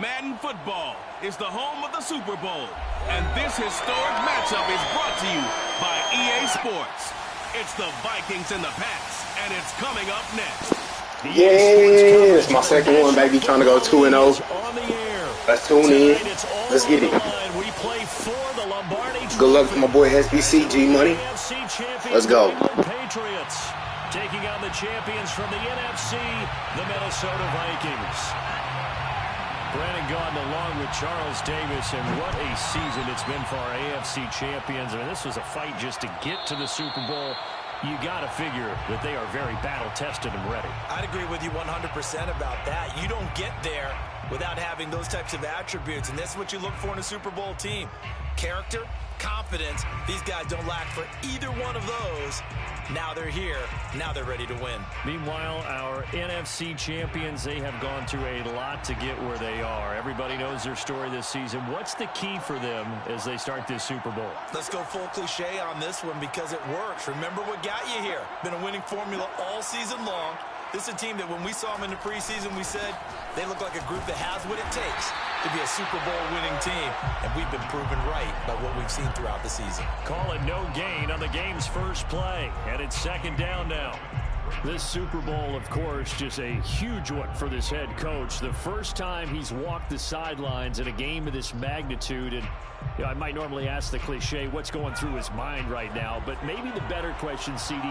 Madden football is the home of the Super Bowl, and this historic matchup is brought to you by EA Sports. It's the Vikings and the Pats, and it's coming up next. Yeah, it's my second one, baby. Trying to go 2-0. Let's tune in. Let's get it. Good luck to my boy SBC, G Money. Let's go. Patriots taking on the champions from the NFC, the Minnesota Vikings. Brandon Gaudin along with Charles Davis, and what a season it's been for our AFC champions. I mean, this was a fight just to get to the Super Bowl. You got to figure that they are very battle-tested and ready. I'd agree with you 100% about that. You don't get there without having those types of attributes, and that's what you look for in a Super Bowl team. Character, confidence. These guys don't lack for either one of those. Now they're here. Now they're ready to win. Meanwhile, our NFC champions, they have gone through a lot to get where they are. Everybody knows their story this season. What's the key for them as they start this Super Bowl? Let's go full cliche on this one because it works. Remember what got you here. Been a winning formula all season long. This is a team that when we saw them in the preseason, we said they look like a group that has what it takes to be a Super Bowl winning team, and we've been proven right by what we've seen throughout the season. Call it no gain on the game's first play, and it's second down now. This Super Bowl, of course, just a huge one for this head coach. The first time he's walked the sidelines in a game of this magnitude, and you know, I might normally ask the cliche, what's going through his mind right now, but maybe the better question, CD,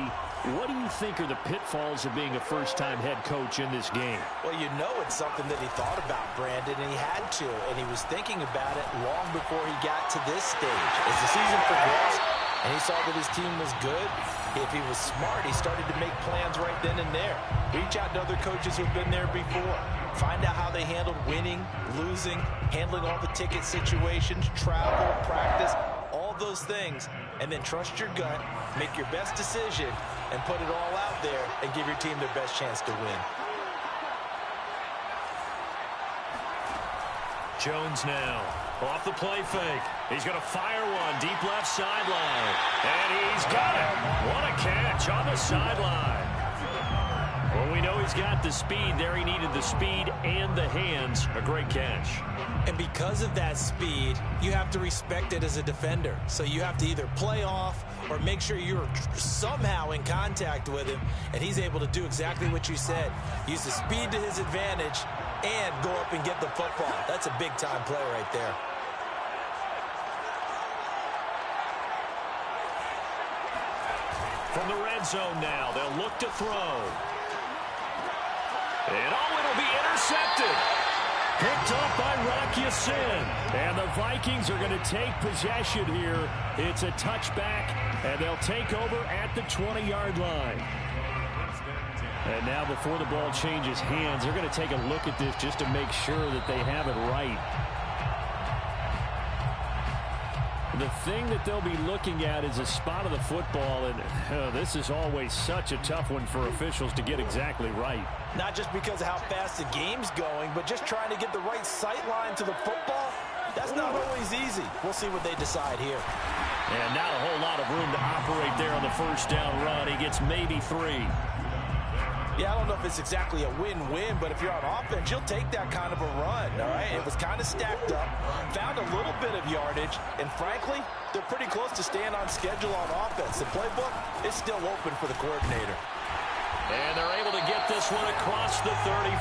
what do you think are the pitfalls of being a first-time head coach in this game? Well, you know it's something that he thought about, Brandon, and he had to, and he was thinking about it long before he got to this stage. As the season progressed, and he saw that his team was good, if he was smart, he started to make plans right then and there. Reach out to other coaches who've been there before. Find out how they handled winning, losing, handling all the ticket situations, travel, practice, all those things, and then trust your gut, make your best decision, and put it all out there and give your team their best chance to win. Jones now, off the play fake. He's going to fire one, deep left sideline. And he's got it. What a catch on the sideline. Well, we know he's got the speed there. He needed the speed and the hands. A great catch. And because of that speed, you have to respect it as a defender. So you have to either play off or make sure you're somehow in contact with him. And he's able to do exactly what you said. Use the speed to his advantage and go up and get the football. That's a big-time play right there. From the red zone now, they'll look to throw. And it'll be intercepted. Picked up by Rock Ya-Sin. And the Vikings are going to take possession here. It's a touchback, and they'll take over at the 20-yard line. And now before the ball changes hands, they're going to take a look at this just to make sure that they have it right. The thing that they'll be looking at is a spot of the football, and this is always such a tough one for officials to get exactly right. Not just because of how fast the game's going, but just trying to get the right sight line to the football. That's not always easy. We'll see what they decide here. And not a whole lot of room to operate there on the first down run. He gets maybe 3. Yeah, I don't know if it's exactly a win-win, but if you're on offense, you'll take that kind of a run, all right? It was kind of stacked up, found a little bit of yardage, and frankly, they're pretty close to staying on schedule on offense. The playbook is still open for the coordinator. And they're able to get this one across the 35.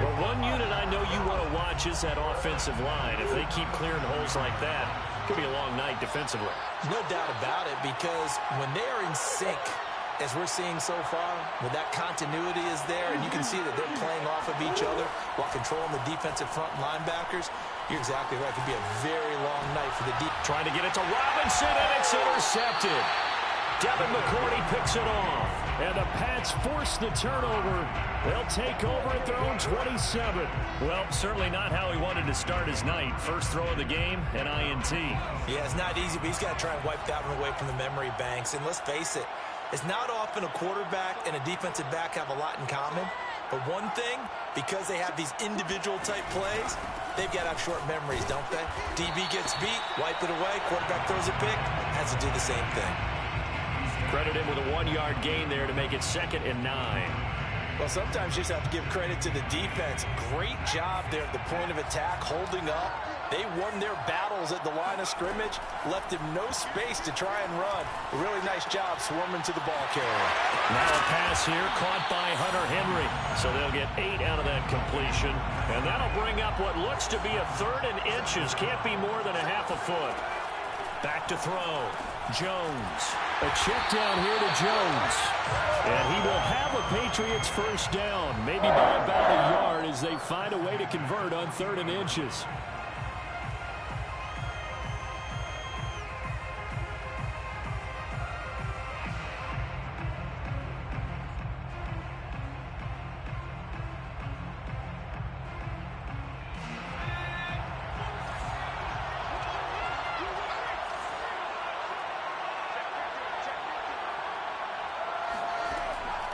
Well, one unit I know you want to watch is that offensive line. If they keep clearing holes like that, it could be a long night defensively. No doubt about it, because when they are in sync, as we're seeing so far, when that continuity is there, and you can see that they're playing off of each other while controlling the defensive front linebackers, you're exactly right. It could be a very long night for the deep. Trying to get it to Robinson, and it's intercepted. Devin McCourty picks it off, and the Pats force the turnover. They'll take over at their own 27. Well, certainly not how he wanted to start his night. First throw of the game, an INT. Yeah, it's not easy, but he's got to try and wipe that one away from the memory banks. And let's face it, it's not often a quarterback and a defensive back have a lot in common. But one thing, because they have these individual type plays, they've got to have short memories, don't they? DB gets beat, wipe it away, quarterback throws a pick, has to do the same thing. Credit him with a 1-yard gain there to make it 2nd and 9. Well, sometimes you just have to give credit to the defense. Great job there at the point of attack, holding up. They won their battles at the line of scrimmage, left him no space to try and run. A really nice job swarming to the ball carrier. Now a pass here caught by Hunter Henry. So they'll get 8 out of that completion. And that'll bring up what looks to be a 3rd and inches. Can't be more than a half a foot. Back to throw. Jones. A check down here to Jones. And he will have a Patriots first down. Maybe by about a yard as they find a way to convert on 3rd and inches.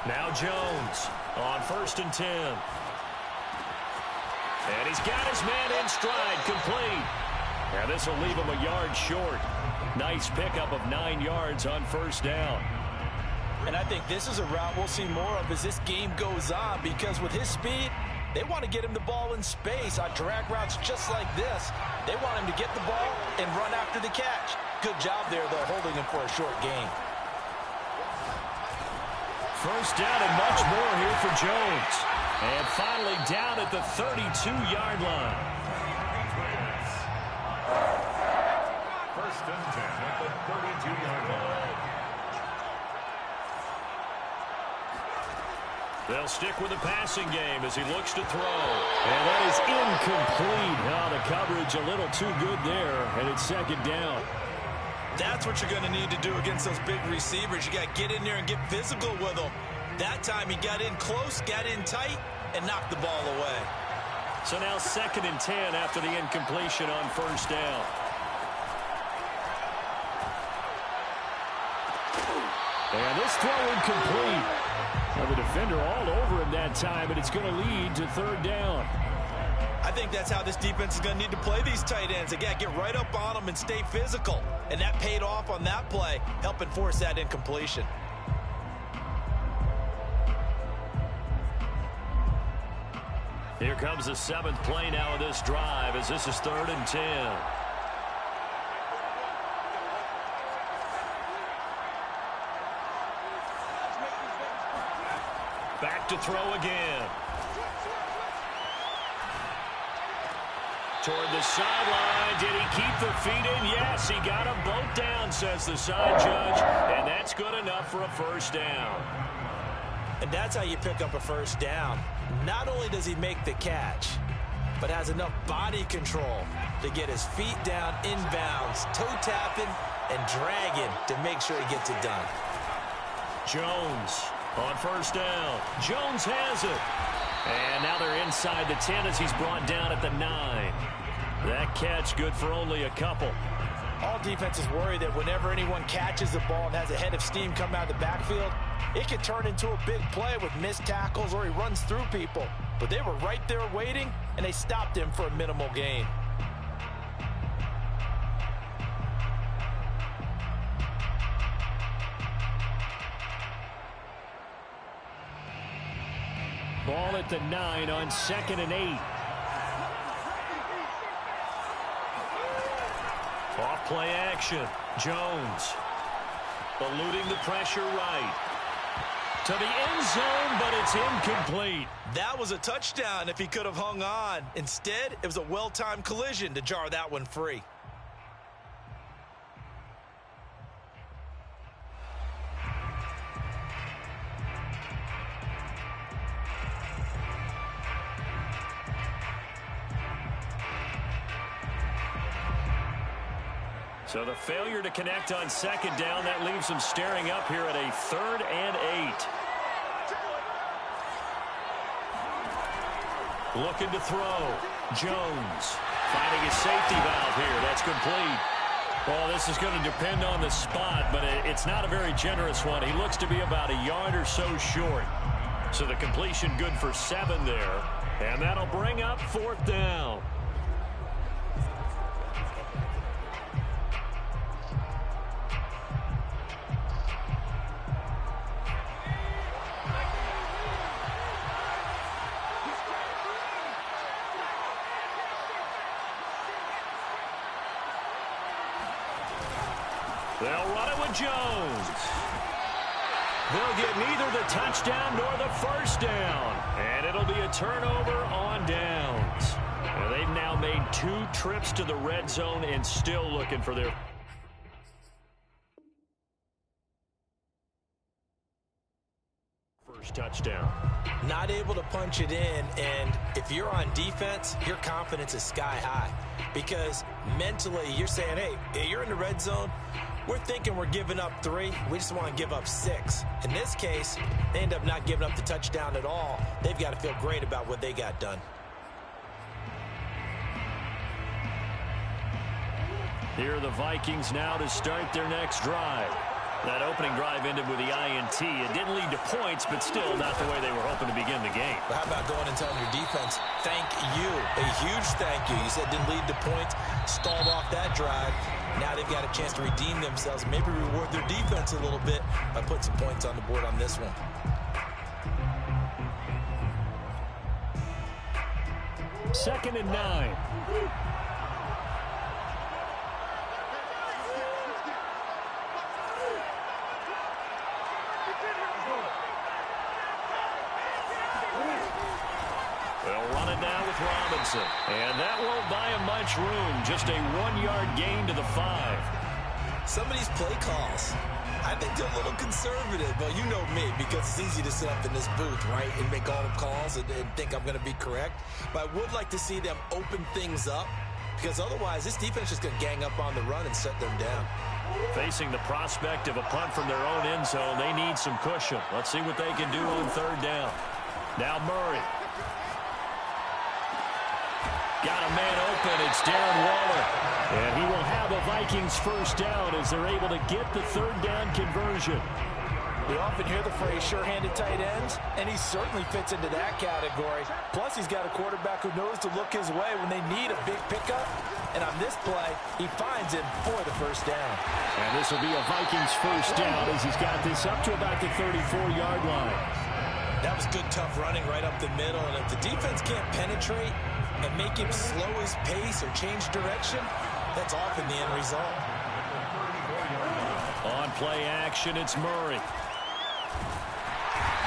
Now Jones on 1st and 10. And he's got his man in stride, complete. Now this will leave him a yard short. Nice pickup of 9 yards on 1st down. And I think this is a route we'll see more of as this game goes on, because with his speed, they want to get him the ball in space on drag routes just like this. They want him to get the ball and run after the catch. Good job there, though, holding him for a short gain. First down and much more here for Jones. And finally down at the 32-yard line. First and 10 at the 32-yard line. They'll stick with the passing game as he looks to throw. And that is incomplete. Now the coverage a little too good there, and it's 2nd down. That's what you're going to need to do against those big receivers. You got to get in there and get physical with them. That time he got in close, got in tight, and knocked the ball away. So now 2nd and 10 after the incompletion on 1st down. And this throw incomplete. Now the defender all over him that time, and it's going to lead to 3rd down. I think that's how this defense is going to need to play these tight ends. They got to get right up on them and stay physical. And that paid off on that play, helping force that incompletion. Here comes the 7th play now of this drive as this is 3rd and 10. Back to throw again. Toward the sideline. Did he keep the feet in? Yes, he got them both down, says the side judge. And that's good enough for a first down. And that's how you pick up a first down. Not only does he make the catch, but has enough body control to get his feet down inbounds, toe tapping and dragging to make sure he gets it done. Jones on first down. Jones has it. And now they're inside the 10 as he's brought down at the 9. That catch good for only a couple. All defenses worry that whenever anyone catches the ball and has a head of steam come out of the backfield, it can turn into a big play with missed tackles or he runs through people. But they were right there waiting, and they stopped him for a minimal gain. Ball at the 9 on 2nd and 8. Off play action. Jones eluding the pressure right. To the end zone, but it's incomplete. That was a touchdown if he could have hung on. Instead, it was a well-timed collision to jar that one free. So the failure to connect on 2nd down, that leaves him staring up here at a 3rd and 8. Looking to throw. Jones finding his safety valve here. That's complete. Well, this is going to depend on the spot, but it's not a very generous one. He looks to be about a yard or so short. So the completion good for 7 there. And that'll bring up 4th down. They'll run it with Jones. They'll get neither the touchdown nor the first down. And it'll be a turnover on downs. Well, they've now made 2 trips to the red zone and still looking for their first touchdown. Not able to punch it in, and if you're on defense, your confidence is sky high. Because mentally, you're saying, hey, you're in the red zone. We're thinking we're giving up 3. We just want to give up 6. In this case, they end up not giving up the touchdown at all. They've got to feel great about what they got done. Here are the Vikings now to start their next drive. That opening drive ended with the INT. It didn't lead to points, but still not the way they were hoping to begin the game. But how about going and telling your defense, thank you, a huge thank you. You said didn't lead to points, stalled off that drive. Now they've got a chance to redeem themselves, maybe reward their defense a little bit by putting some points on the board on this one. Second and 9. Robinson. And that won't buy him much room. Just a 1-yard gain to the 5. Some of these play calls, I think they're a little conservative. But you know me, because it's easy to sit up in this booth, right, and make all the calls and think I'm going to be correct. But I would like to see them open things up, because otherwise this defense is going to gang up on the run and shut them down. Facing the prospect of a punt from their own end zone, they need some cushion. Let's see what they can do on 3rd down. Now Murray. Got a man open. It's Darren Waller. And he will have a Vikings first down as they're able to get the 3rd down conversion. We often hear the phrase sure-handed tight ends, and he certainly fits into that category. Plus, he's got a quarterback who knows to look his way when they need a big pickup. And on this play, he finds him for the first down. And this will be a Vikings first down as he's got this up to about the 34-yard line. That was good, tough running right up the middle. And if the defense can't penetrate and make him slow his pace or change direction, that's often the end result. On play action, it's Murray.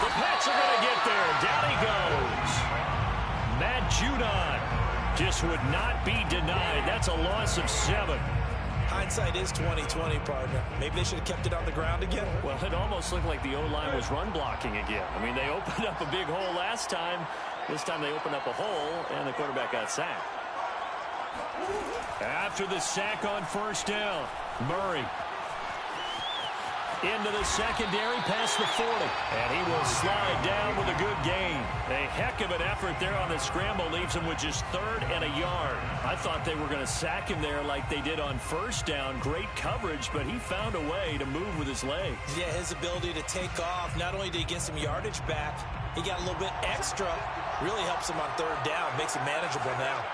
The Pats are going to get there. Down he goes. Matt Judon just would not be denied. That's a loss of 7. Hindsight is 20/20, partner. Maybe they should have kept it on the ground again. Well, it almost looked like the O-line was run blocking again. I mean, they opened up a big hole last time. This time they opened up a hole, and the quarterback got sacked. After the sack on first down, Murray into the secondary past the 40. And he will slide down with a good gain. A heck of an effort there on the scramble. Leaves him with just 3rd and a yard. I thought they were going to sack him there like they did on first down. Great coverage, but he found a way to move with his legs. Yeah, his ability to take off. Not only did he get some yardage back, he got a little bit extra. Really helps him on 3rd down. Makes it manageable now.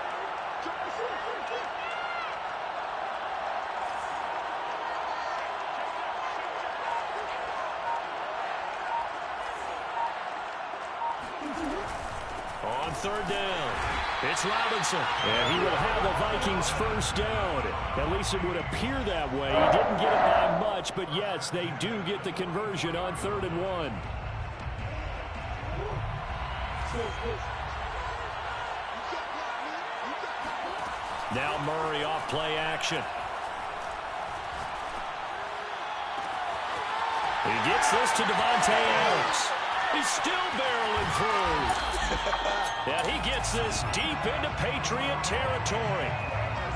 On 3rd down, it's Robinson. And he will have the Vikings first down. At least it would appear that way. He didn't get it by much, but yes, they do get the conversion on 3rd and 1. Now Murray off play action. He gets this to Devontae Adams. He's still barreling through. And he gets this deep into Patriot territory.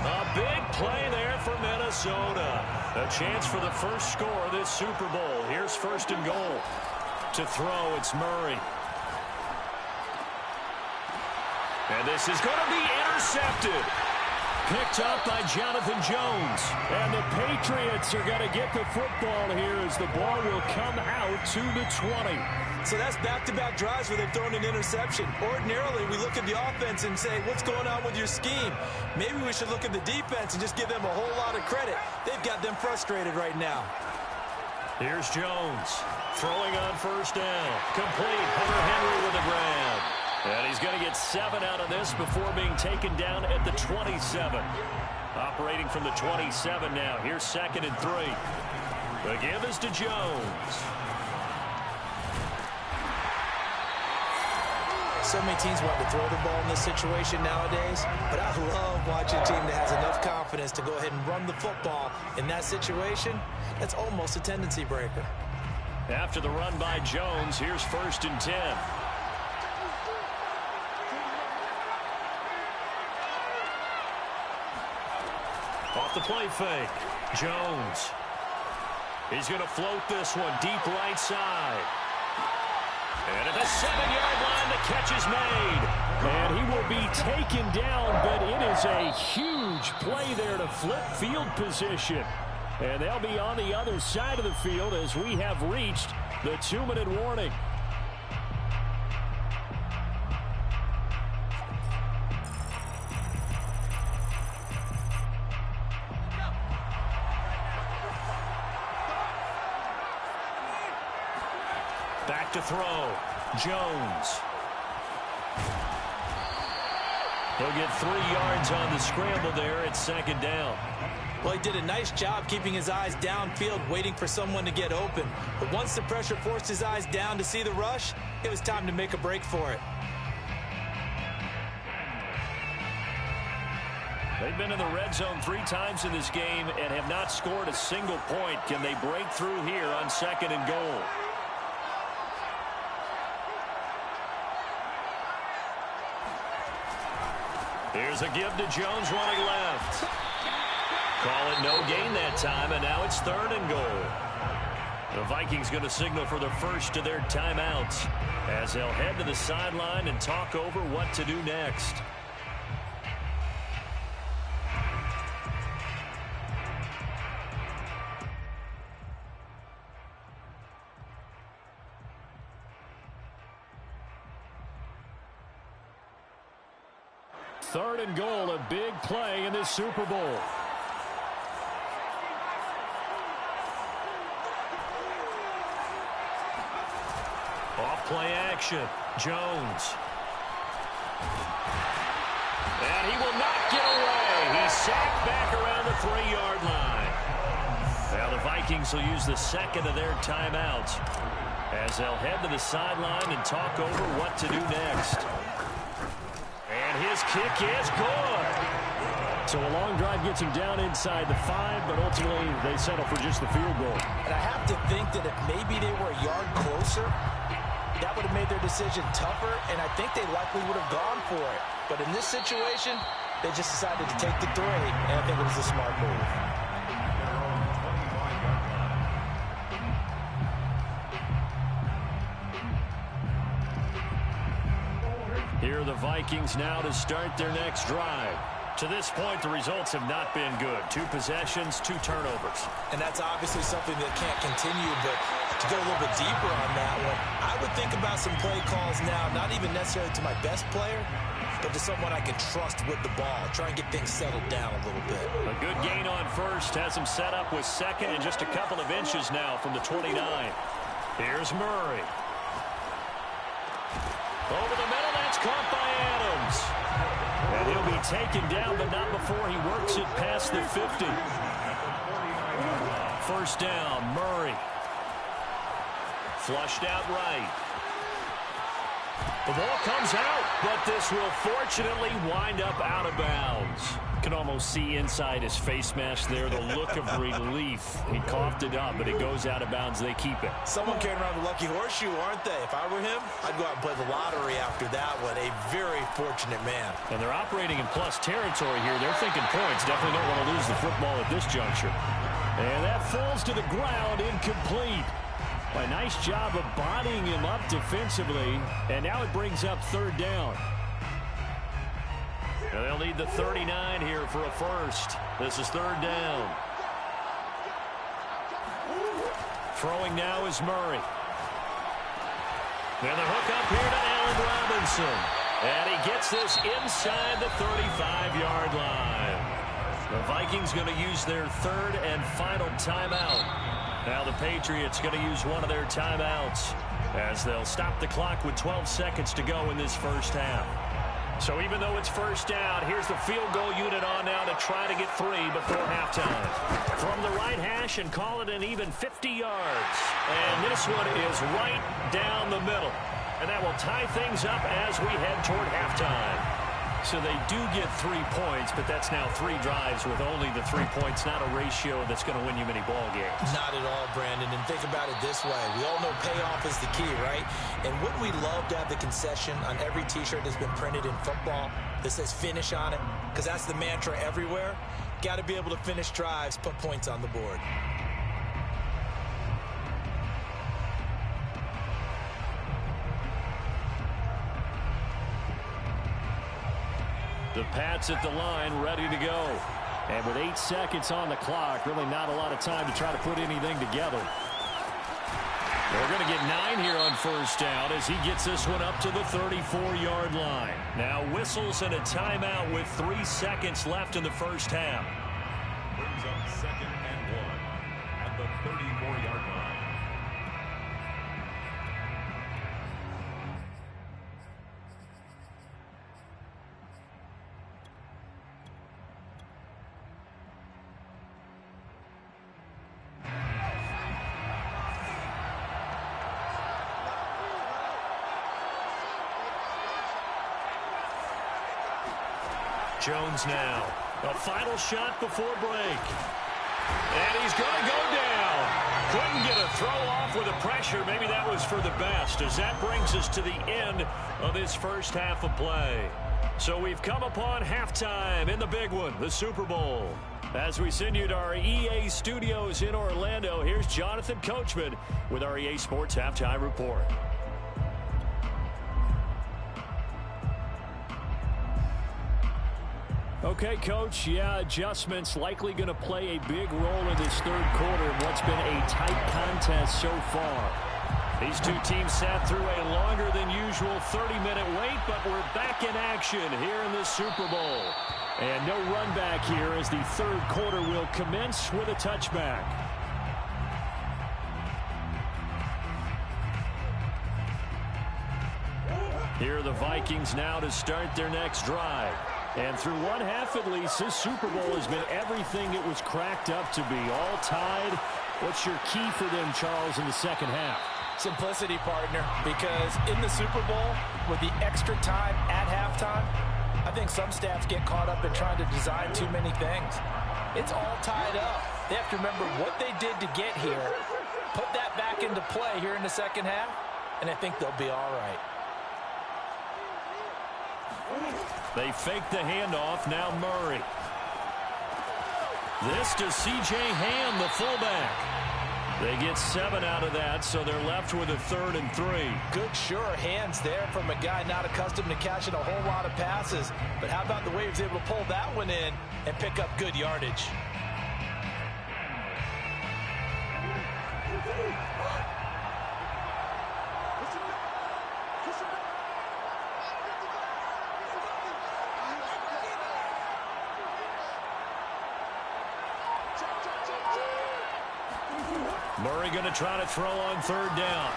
A big play there for Minnesota. A chance for the first score of this Super Bowl. Here's 1st and goal. To throw, it's Murray. And this is going to be intercepted. Picked up by Jonathan Jones. And the Patriots are going to get the football here as the ball will come out to the 20. So that's back-to-back drives where they've thrown an interception. Ordinarily, we look at the offense and say, what's going on with your scheme? Maybe we should look at the defense and just give them a whole lot of credit. They've got them frustrated right now. Here's Jones throwing on first down. Complete. Hunter Henry with the grab. And he's going to get 7 out of this before being taken down at the 27. Operating from the 27 now. Here's 2nd and 3. The give is to Jones. So many teams want to throw the ball in this situation nowadays, but I love watching a team that has enough confidence to go ahead and run the football. In that situation, that's almost a tendency breaker. After the run by Jones, here's 1st and 10. Off the play fake. Jones. He's going to float this one deep right side. And at the 7-yard line, the catch is made. And he will be taken down, but it is a huge play there to flip field position. And they'll be on the other side of the field as we have reached the 2-minute warning. Back to throw. Jones. He'll get 3 yards on the scramble there. It's 2nd down. Well, he did a nice job keeping his eyes downfield, waiting for someone to get open. But once the pressure forced his eyes down to see the rush, it was time to make a break for it. They've been in the red zone 3 times in this game and have not scored a single point. Can they break through here on 2nd and goal? Here's a give to Jones running left. Call it no gain that time, and now it's 3rd and goal. The Vikings going to signal for the first of their timeouts as they'll head to the sideline and talk over what to do next. Third and goal, a big play in this Super Bowl. Off play action. Jones. And he will not get away. He's sacked back around the 3-yard line. Now the Vikings will use the 2nd of their timeouts as they'll head to the sideline and talk over what to do next. And his kick is good. So a long drive gets him down inside the 5, but ultimately they settle for just the field goal. And I have to think that if maybe they were a yard closer, that would have made their decision tougher, and I think they likely would have gone for it. But in this situation, they just decided to take the 3, and I think it was a smart move. Here are the Vikings now to start their next drive. To this point, the results have not been good. 2 possessions, 2 turnovers. And that's obviously something that can't continue, but to go a little bit deeper on that one, I would think about some play calls now, not even necessarily to my best player, but to someone I can trust with the ball. Try and get things settled down a little bit. A good gain on first has him set up with 2nd and just a couple of inches now from the 29. Here's Murray. Over the middle, that's caught by Adams. And he'll be taken down, but not before he works it past the 50. 1st down, Murray. Flushed out right. The ball comes out, but this will fortunately wind up out of bounds. You can almost see inside his face mask there the look of relief. He coughed it up, but it goes out of bounds. They keep it. Someone carrying around the lucky horseshoe, aren't they? If I were him, I'd go out and play the lottery after that one. A very fortunate man. And they're operating in plus territory here. They're thinking points. Definitely don't want to lose the football at this juncture. And that falls to the ground, incomplete. A nice job of bodying him up defensively. And now it brings up 3rd down. And they'll need the 39 here for a first. This is 3rd down. Throwing now is Murray. And the hook up here to Allen Robinson. And he gets this inside the 35-yard line. The Vikings going to use their 3rd and final timeout. Now the Patriots going to use one of their timeouts as they'll stop the clock with 12 seconds to go in this first half. So even though it's first down, here's the field goal unit on now to try to get 3 before halftime. From the right hash and call it an even 50 yards. And this one is right down the middle. And that will tie things up as we head toward halftime. So they do get 3 points, but that's now 3 drives with only the 3 points, not a ratio that's going to win you many ball games. Not at all, Brandon. And think about it this way. We all know payoff is the key, right? And wouldn't we love to have the concession on every T-shirt that's been printed in football that says finish on it? Because that's the mantra everywhere. Got to be able to finish drives, put points on the board. The Pats at the line, ready to go. And with 8 seconds on the clock, really not a lot of time to try to put anything together. We're going to get 9 here on first down as he gets this one up to the 34-yard line. Now whistles and a timeout with 3 seconds left in the first half. Brings up 2nd and 1 at the 34-yard line. Jones now. A final shot before break. And he's going to go down. Couldn't get a throw off with the pressure. Maybe that was for the best, as that brings us to the end of this first half of play. So we've come upon halftime in the big one, the Super Bowl. As we send you to our EA studios in Orlando, here's Jonathan Coachman with our EA Sports Halftime Report. Okay, Coach, yeah, adjustments likely going to play a big role in this third quarter in what's been a tight contest so far. These two teams sat through a longer than usual 30-minute wait, but we're back in action here in the Super Bowl. And no run back here as the third quarter will commence with a touchback. Here are the Vikings now to start their next drive. And through one half at least, this Super Bowl has been everything it was cracked up to be. All tied. What's your key for them, Charles, in the second half? Simplicity, partner, because in the Super Bowl, with the extra time at halftime, I think some staffs get caught up in trying to design too many things. It's all tied up. They have to remember what they did to get here, put that back into play here in the second half, and I think they'll be all right. They fake the handoff. Now Murray. This to C.J. Ham, the fullback. They get 7 out of that, so they're left with a 3rd and 3. Good, sure hands there from a guy not accustomed to catching a whole lot of passes. But how about the way he was able to pull that one in and pick up good yardage? Murray going to try to throw on 3rd down.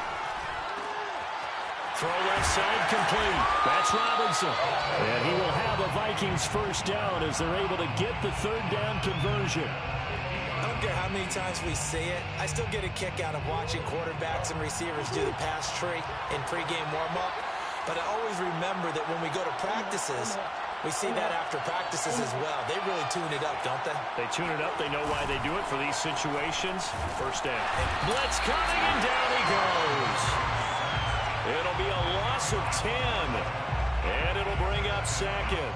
Throw left side complete. That's Robinson. And he will have a Vikings first down as they're able to get the 3rd down conversion. I don't care how many times we see it. I still get a kick out of watching quarterbacks and receivers do the pass tree in pregame warm-up. But I always remember that when we go to practices, we see that after practices as well. They really tune it up, don't they? They tune it up. They know why they do it for these situations. First down. Blitz coming, and down he goes. It'll be a loss of 10. And it'll bring up 2nd.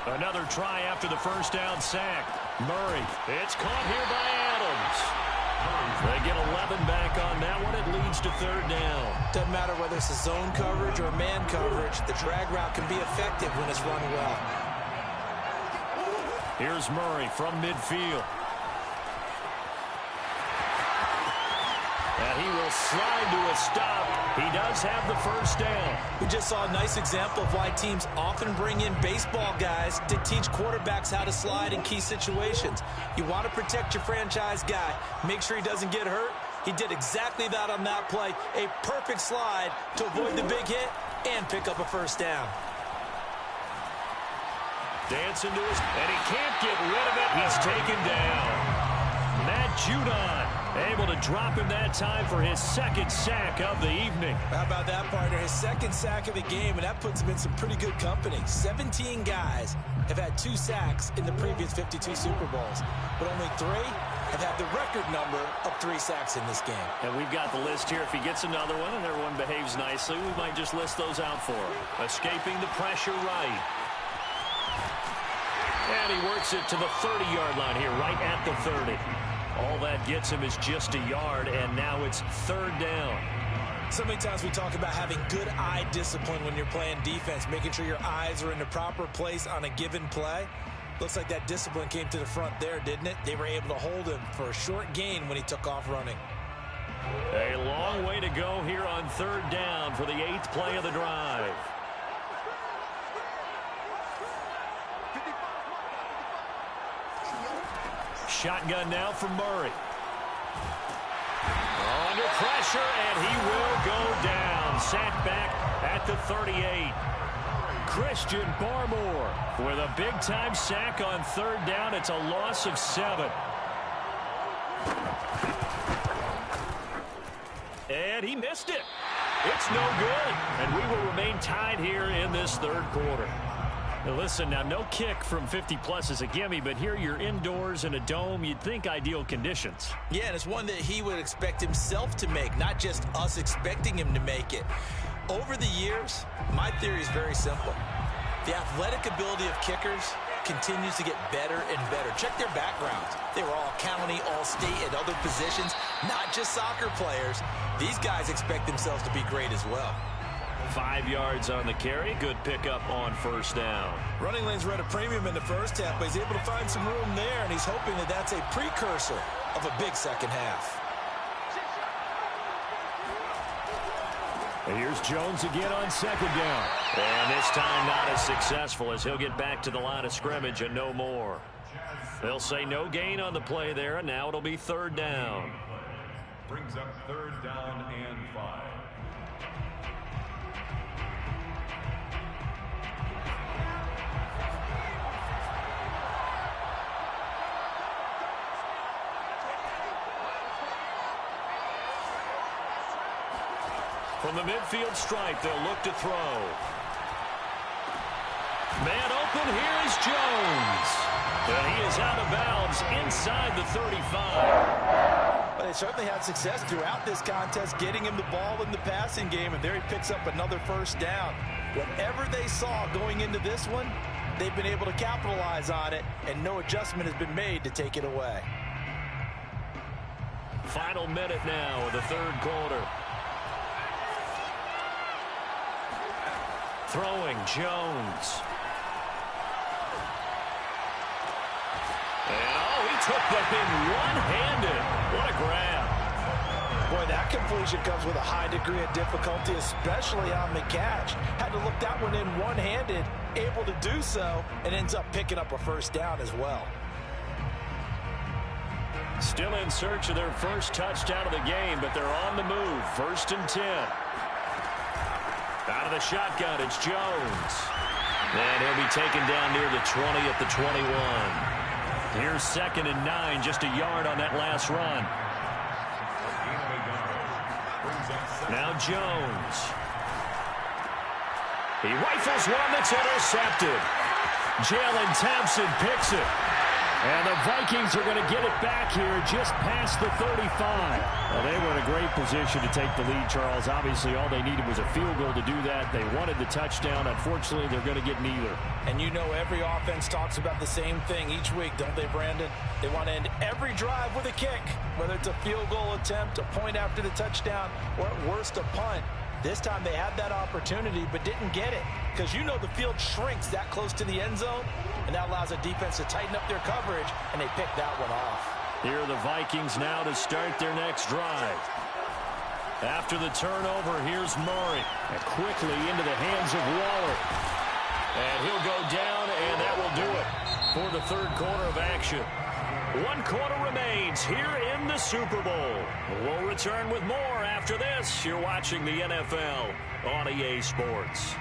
Another try after the first down sack. Murray. It's caught here by Adams. They get 11 back on that one. It leads to 3rd down. Doesn't matter whether it's a zone coverage or man coverage. The drag route can be effective when it's run well. Here's Murray from midfield. And he will slide to a stop He does have the first down. We just saw a nice example of why teams often bring in baseball guys to teach quarterbacks how to slide in key situations. You want to protect your franchise guy. Make sure he doesn't get hurt. He did exactly that on that play. A perfect slide to avoid the big hit and pick up a first down. Dancing to his, and he can't get rid of it. He's taken down. Matt Judon able to drop him that time for his second sack of the evening. How about that, partner? His second sack of the game, and that puts him in some pretty good company. 17 guys have had 2 sacks in the previous 52 Super Bowls, but only 3 have had the record number of 3 sacks in this game. And we've got the list here. If he gets another one and everyone behaves nicely, we might just list those out for him. Escaping the pressure right. And he works it to the 30-yard line here, right at the 30. All that gets him is just a yard, and now it's third down. So many times we talk about having good eye discipline when you're playing defense, making sure your eyes are in the proper place on a given play. Looks like that discipline came to the front there, didn't it? They were able to hold him for a short gain when he took off running. A long way to go here on third down for the 8th play of the drive. Shotgun now from Murray. Under pressure, and he will go down. Sacked back at the 38. Christian Barmore with a big-time sack on third down. It's a loss of 7. And he missed it. It's no good. And we will remain tied here in this third quarter. Now listen, now no kick from 50-plus is a gimme, but here you're indoors in a dome. You'd think ideal conditions. Yeah, and it's one that he would expect himself to make, not just us expecting him to make it. Over the years, my theory is very simple. The athletic ability of kickers continues to get better and better. Check their backgrounds. They were all county, all state, at other positions, not just soccer players. These guys expect themselves to be great as well. 5 yards on the carry. Good pickup on first down. Running lanes were at a premium in the first half, but he's able to find some room there, and he's hoping that that's a precursor of a big second half. And here's Jones again on second down. And this time not as successful as he'll get back to the line of scrimmage and no more. They'll say no gain on the play there, and now it'll be third down. Brings up third down and 5. From the midfield stripe, they'll look to throw. Man open, here is Jones. And he is out of bounds inside the 35. But they certainly had success throughout this contest, getting him the ball in the passing game, and there he picks up another first down. Whatever they saw going into this one, they've been able to capitalize on it, and no adjustment has been made to take it away. Final minute now of the third quarter. Throwing Jones. And he took that thing one-handed. What a grab. Boy, that completion comes with a high degree of difficulty, especially on the catch. Had to look that one in one-handed, able to do so, and ends up picking up a first down as well. Still in search of their first touchdown of the game, but they're on the move. 1st and 10. Out of the shotgun, it's Jones. And he'll be taken down near the 20 at the 21. Here's 2nd and 9, just a yard on that last run. Now Jones. He rifles one that's intercepted. Jalen Thompson picks it. And the Vikings are going to get it back here just past the 35. Well, they were in a great position to take the lead, Charles. Obviously, all they needed was a field goal to do that. They wanted the touchdown. Unfortunately, they're going to get neither. And you know every offense talks about the same thing each week, don't they, Brandon? They want to end every drive with a kick, whether it's a field goal attempt, a point after the touchdown, or at worst, a punt. This time they had that opportunity but didn't get it because you know the field shrinks that close to the end zone, and that allows a defense to tighten up their coverage, and they pick that one off. Here are the Vikings now to start their next drive. After the turnover, here's Murray. And quickly into the hands of Waller. And he'll go down, and that will do it for the third quarter of action. 1 quarter remains here in the Super Bowl. We'll return with more after this. You're watching the NFL on EA Sports.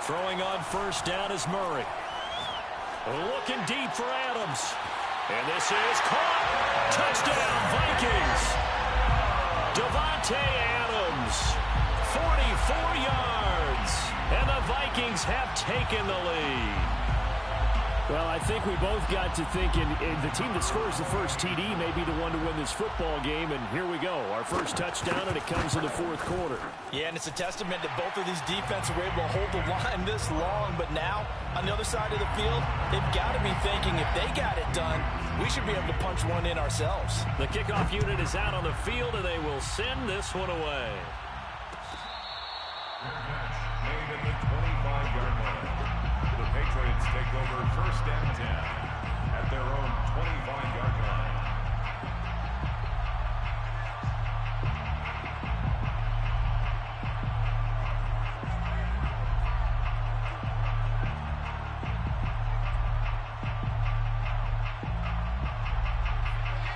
Throwing on first down is Murray. Looking deep for Adams. And this is caught. Touchdown, Vikings. Davante Adams, 44 yards. And the Vikings have taken the lead. Well, I think we both got to thinking the team that scores the first TD may be the one to win this football game. And here we go. Our first touchdown, and it comes in the fourth quarter. Yeah, and it's a testament that both of these defenses were able to hold the line this long. But now, on the other side of the field, they've got to be thinking if they got it done, we should be able to punch one in ourselves. The kickoff unit is out on the field, and they will send this one away. Made at the 25-yard line. The Patriots take over first and 10 at their own 25-yard line.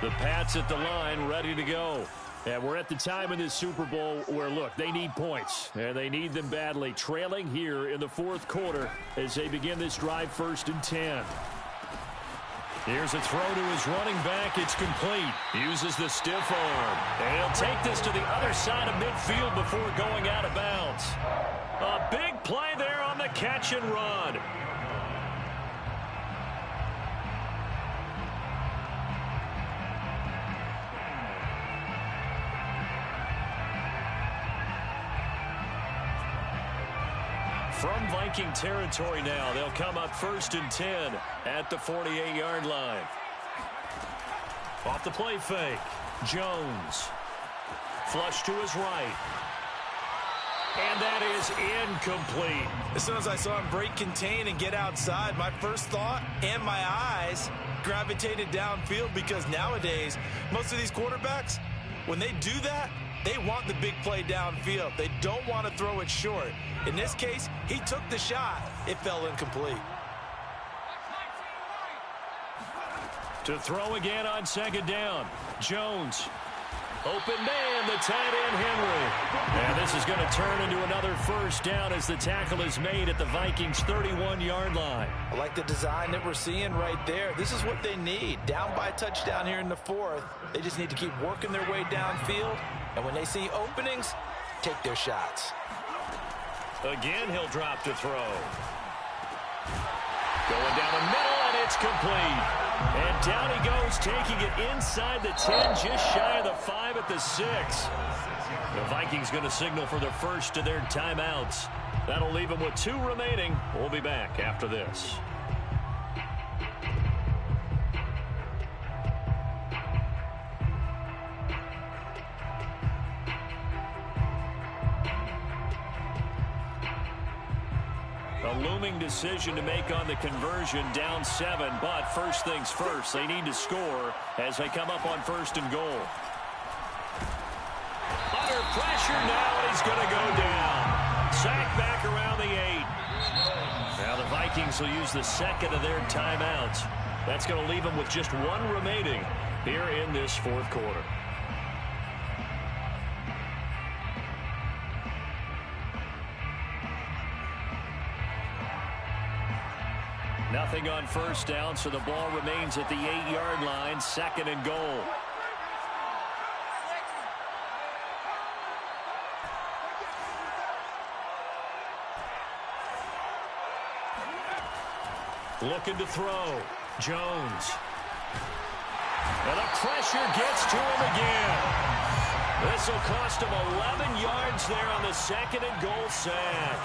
The Pats at the line, ready to go. And we're at the time in this Super Bowl where, look, they need points, and they need them badly. Trailing here in the fourth quarter as they begin this drive, first and 10. Here's a throw to his running back. It's complete. Uses the stiff arm. And he'll take this to the other side of midfield before going out of bounds. A big play there on the catch and run. From Viking territory now, they'll come up first and 10 at the 48-yard line. Off the play fake, Jones. Flush to his right. And that is incomplete. As soon as I saw him break contain and get outside, my first thought and my eyes gravitated downfield, because nowadays, most of these quarterbacks, when they do that, they want the big play downfield. They don't want to throw it short. In this case, he took the shot. It fell incomplete. To throw again on second down. Jones. Open man, the tight end Henry. And this is going to turn into another first down as the tackle is made at the Vikings' 31-yard line. I like the design that we're seeing right there. This is what they need. Down by a touchdown here in the fourth. They just need to keep working their way downfield. And when they see openings, take their shots. Again, he'll drop to throw. Going down the middle, and it's complete. And down he goes, taking it inside the 10, just shy of the 5 at the 6. The Vikings going to signal for the first of their timeouts. That'll leave them with 2 remaining. We'll be back after this. A looming decision to make on the conversion, down 7, but first things first, they need to score as they come up on first and goal. Under pressure now, and he's going to go down. Sack back around the 8. Now the Vikings will use the second of their timeouts. That's going to leave them with just 1 remaining here in this fourth quarter. Nothing on first down, so the ball remains at the 8-yard line, second and goal. Looking to throw. Jones. And the pressure gets to him again. This will cost him 11 yards there on the second and goal sack.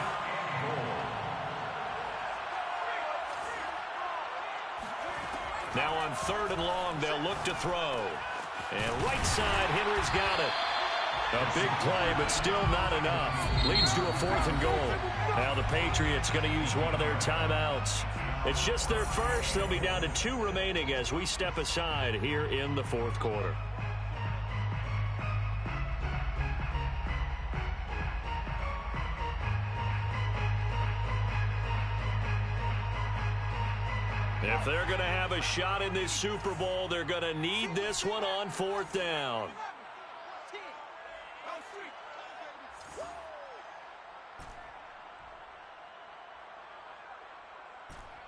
Now on third and long, they'll look to throw. And right side, Henry's got it. A big play, but still not enough. Leads to a 4th and goal. Now the Patriots going to use one of their timeouts. It's just their first. They'll be down to 2 remaining as we step aside here in the 4th quarter. If they're going to have a shot in this Super Bowl, they're going to need this one on 4th down.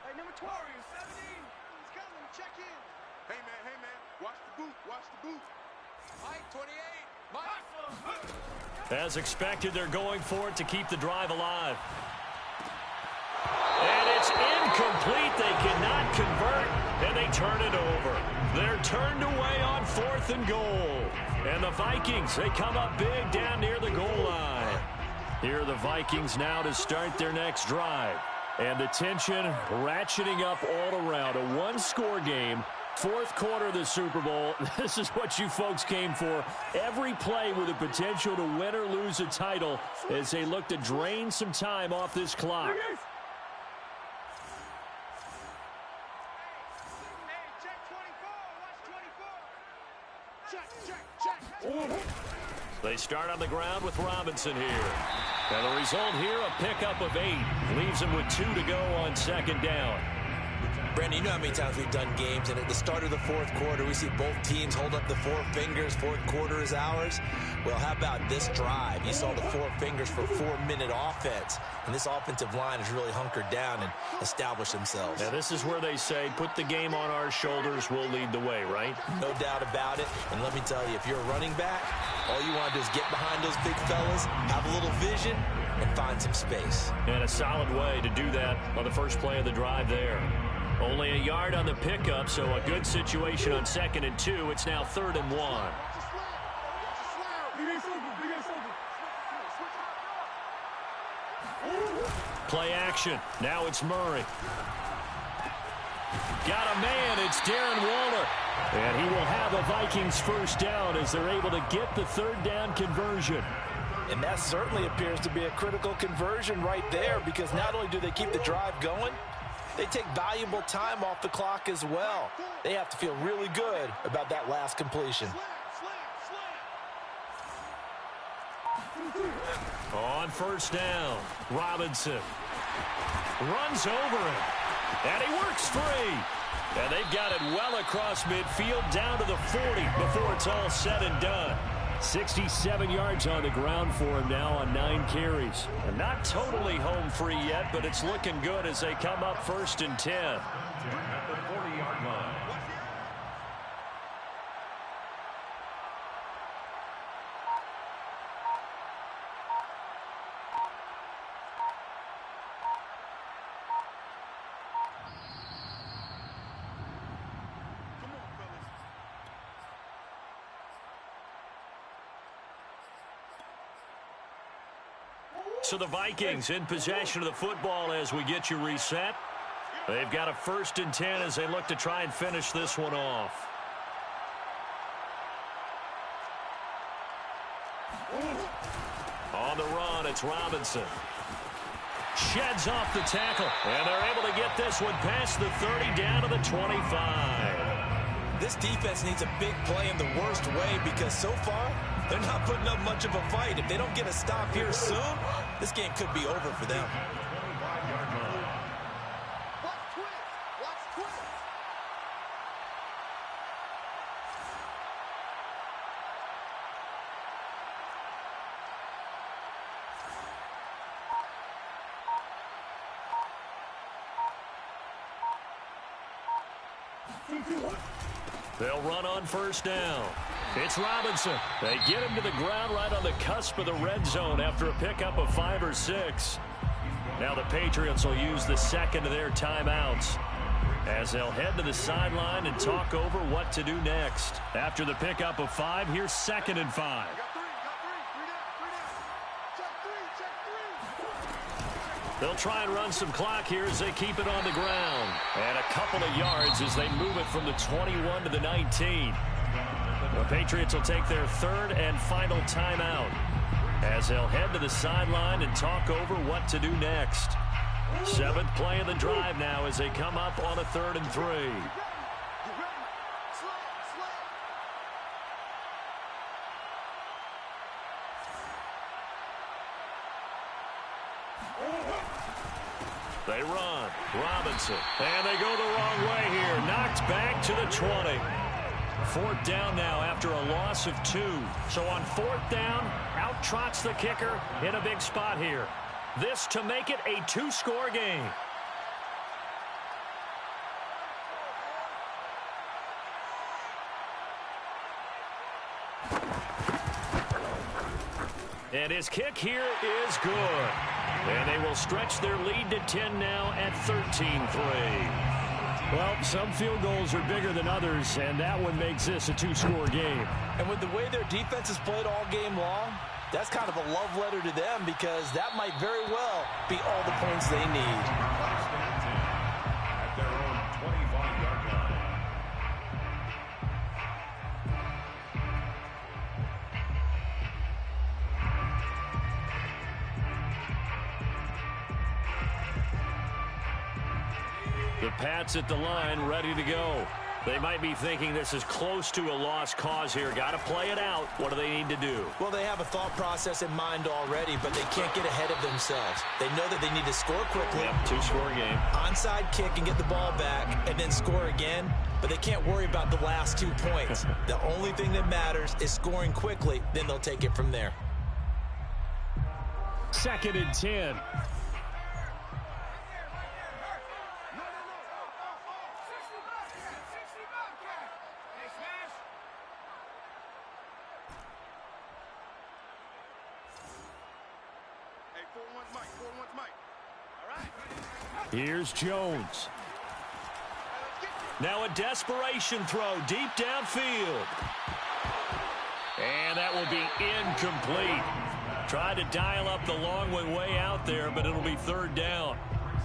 Hey, number 12, 17. He's coming. Check in. Hey, man. Watch the boot. Watch the boot. Mike, 28. Mike. As expected, they're going for it to keep the drive alive. And it's incomplete. They cannot convert, and they turn it over. They're turned away on 4th and goal. And the Vikings, they come up big down near the goal line. Here are the Vikings now to start their next drive. And the tension ratcheting up all around. A one-score game. 4th quarter of the Super Bowl. This is what you folks came for. Every play with the potential to win or lose a title as they look to drain some time off this clock. They start on the ground with Robinson here. And the result here, a pickup of 8. Leaves him with 2 to go on 2nd down. Brandon, you know how many times we've done games, and at the start of the 4th quarter, we see both teams hold up the 4 fingers. 4th quarter is ours. Well, how about this drive? You saw the 4 fingers for 4-minute offense, and this offensive line has really hunkered down and established themselves. Now, this is where they say, put the game on our shoulders, we'll lead the way, right? No doubt about it. And let me tell you, if you're a running back, all you want to do is get behind those big fellas, have a little vision, and find some space. And a solid way to do that on the first play of the drive there. Only a yard on the pickup, so a good situation on 2nd and 2. It's now 3rd and 1. Play action. Now it's Murray. Got a man. It's Darren Waller. And he will have a Vikings first down as they're able to get the 3rd down conversion. And that certainly appears to be a critical conversion right there, because not only do they keep the drive going, they take valuable time off the clock as well. They have to feel really good about that last completion. On 1st down, Robinson runs over him, and he works free. And they've got it well across midfield down to the 40 before it's all said and done. 67 yards on the ground for him now on 9 carries. And not totally home free yet, but it's looking good as they come up 1st and 10. At the 40-yard line. So the Vikings in possession of the football as we get you reset. They've got a 1st and 10 as they look to try and finish this one off. On the run, it's Robinson. Sheds off the tackle, and they're able to get this one past the 30 down to the 25. This defense needs a big play in the worst way, because so far, they're not putting up much of a fight. If they don't get a stop here soon, this game could be over for them. They'll run on 1st down. It's Robinson. They get him to the ground right on the cusp of the red zone after a pickup of 5 or 6. Now the Patriots will use the 2nd of their timeouts as they'll head to the sideline and talk over what to do next. After the pickup of 5, here's 2nd and 5. They'll try and run some clock here as they keep it on the ground. And a couple of yards as they move it from the 21 to the 19. The Patriots will take their third and final timeout as they'll head to the sideline and talk over what to do next. 7th play of the drive now as they come up on a 3rd and 3. They run. Robinson. And they go the wrong way here. Knocked back to the 20. 4th down now after a loss of 2. So on 4th down, out trots the kicker in a big spot here. This to make it a 2-score game. And his kick here is good. And they will stretch their lead to 10 now at 13-3. Well, some field goals are bigger than others, and that one makes this a 2-score game. And with the way their defense has played all game long, that's kind of a love letter to them because that might very well be all the points they need. At their own 25-yard line. The Pats at the line, ready to go. They might be thinking this is close to a lost cause here. Got to play it out. What do they need to do? Well, they have a thought process in mind already, but they can't get ahead of themselves. They know that they need to score quickly. Yep, 2-score game. Onside kick and get the ball back and then score again, but they can't worry about the last 2 points. The only thing that matters is scoring quickly, then they'll take it from there. 2nd and 10. Here's Jones. Now a desperation throw deep downfield. And that will be incomplete. Tried to dial up the long one way out there, but it'll be 3rd down.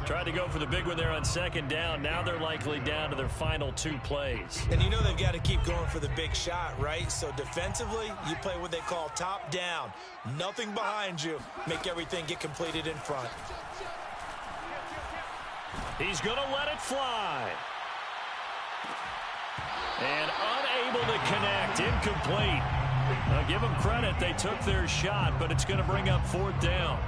Tried to go for the big one there on 2nd down. Now they're likely down to their final 2 plays. And you know they've got to keep going for the big shot, right? So defensively, you play what they call top down. Nothing behind you. Make everything get completed in front. He's going to let it fly. And unable to connect. Incomplete. Now give them credit. They took their shot, but it's going to bring up 4th down.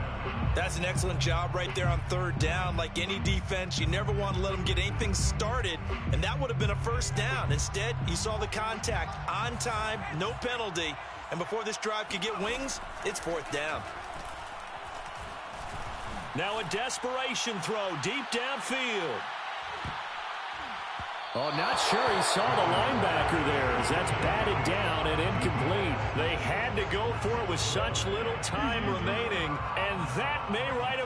That's an excellent job right there on 3rd down. Like any defense, you never want to let them get anything started, and that would have been a 1st down. Instead, you saw the contact on time, no penalty, and before this drive could get wings, it's 4th down. Now a desperation throw deep downfield. Oh, not sure he saw the linebacker there as that's batted down and incomplete. They had to go for it with such little time remaining, and that may right